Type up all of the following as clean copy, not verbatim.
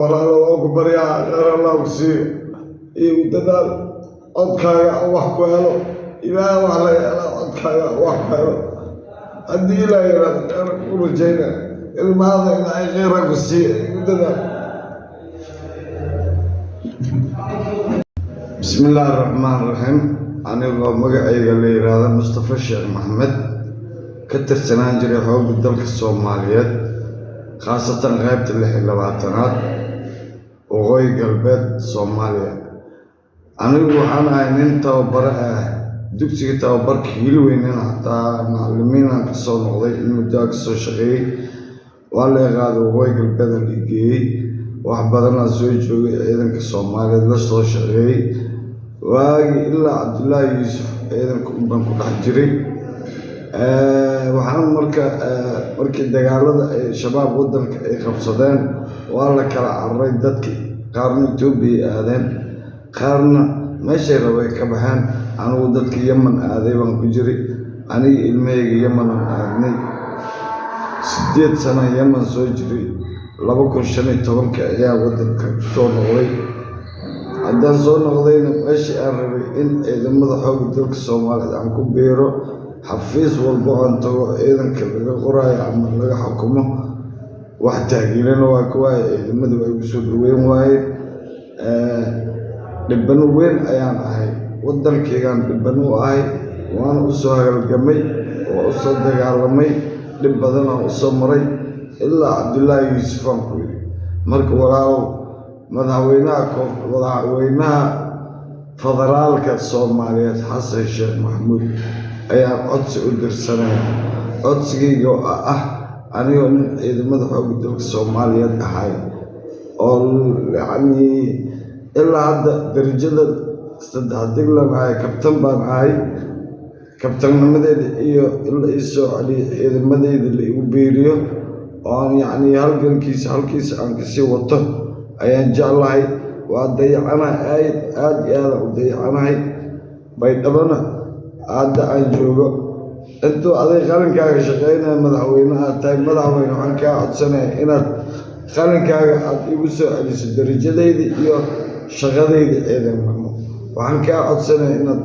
walaalo waan ku baryaa khayr allah ku siiyo iigu dadaal codkaaga wax ku helo ilaahay wax laga hela codkaaga wax ku helo haddii ilaahay yaraado khayr ku rajayna ilmaada ilaahay khayra ku siiyo iigu dadaal بسم الله الرحمن الرحيم أنا مقعيقا اللي هذا مصطفى الشيخ محمد كتر سنانجري حوق الدولة الصوماليات خاصة غيبة اللي بعتنات وغوي قلبات صوماليا أنا وحنا عينين توبر دوكسي توبر كيلوين حتى معلمين عن قصة نغضي المدى قصة شغي والله غادو وغوي قلبات اللي جي وحبادنا زوجي أيضا كصوماليا لشتو شغي واجي إلا عبد الله يوسف أيضا كنا حجري waxaan markii dagaalada ay shabaab wadanka ay qabsadeen waa la kala carray dadkii qaarna Itoobiya aadeen qaarna meeshay rabay ka baxeen anigu dadkii Yemen aaday baan ku jiray aniga ilmahayga Yemen aadnay 8 sano Yemen soo jiray 2015 ayaa wadanka soo noqday haddaan soo noqdayna meeshii aan rabay in ciidamada xoogga dalka Soomaaliyeed aan ku beero xafiis walba aan tago ciidanka laga qoraayo ama laga xukumo wax taageerana waa kuwa ciidamadu ay u soo dhaweyn waayeen dhibban weyn ayaan ahay wadankaygaan dhibban u ahay waana u soo halgamay oo u soo dagaalamay dhib badan oo u soo maray ilaa Cabdullaahi Yuusuf aan ku yiri marka walaalow madaxweynaha federaalka Soomaaliyeed Xasan Sheekh Maxamuud ayaa codsi u dirsanaya codsigayga oo ah anigoo nin ciidamada xoogga dalka Soomaaliyeed ahay oo yacni ilaa hadda darajada 3 diglan ahay kabtan baan ahay kabtannimadeeda iyo ilaa isoo celiyo ciidamadeeda la igu beeriyo oo yacni halkiisa aan kasii wato ayaan jeclahay waa dayacanahay aad iyo aad u dayacanahay baydhabana hadda aan joogo intuu aday qalinkaaga shaqeynaya madaxweynaha tahay madaxweyne waxaan kaa codsanayaa inaad qalinkaaga aad igu soo celiso darajadayda iyo shaqadayda ciidanimo waxaan kaa codsanayaa inaad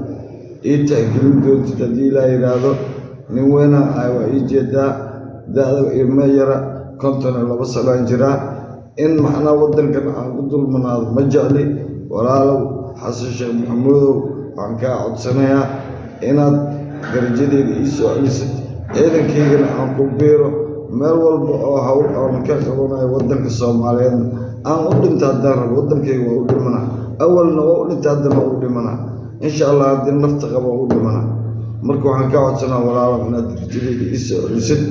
ii tixgelin doontid haddii ilaa yidhaahdo nin weynaa ahay waa ii jeedaa da-da ilma yara 52 sanaan jiraa in macnaa wadankan aan ku dulmanaado ma jecli walaalow xasan sheekh maxamuudow waxaan kaa codsanayaa inaad darajadeyda ii soo celisid ciidankaygana aan ku beero meel walba oo hawl aan ka qabanayo wadanka Soomaaliyeedna aan u dhinta haddaan rabo wadankayga waa u dhimanaa awalna waa u dhinta haddana waa u dhimanaa insha allah haddii nafta qaba waa u dhimanaa marka waxaan kaa codsanaa walaalow inaad darajadeyda ii soo celisid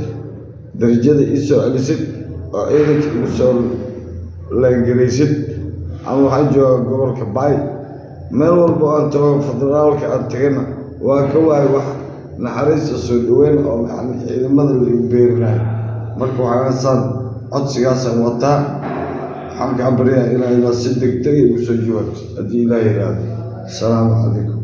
darajada ii soo celisid oo ciidanka igu soo laangaraysid ama waxaan joogaa gobolka Baay meel walba aan tago federaalka aan tagana waa ka waay wax naxariista soo dhaweyn oo yacni ciidamada la igu beerinayo marka waxaan codsigaasaan wataa waxaan kaa baryaa ilaa si degdeg igu soo jawaabto haddii ilaahay yiraahdo asalaamu calaykum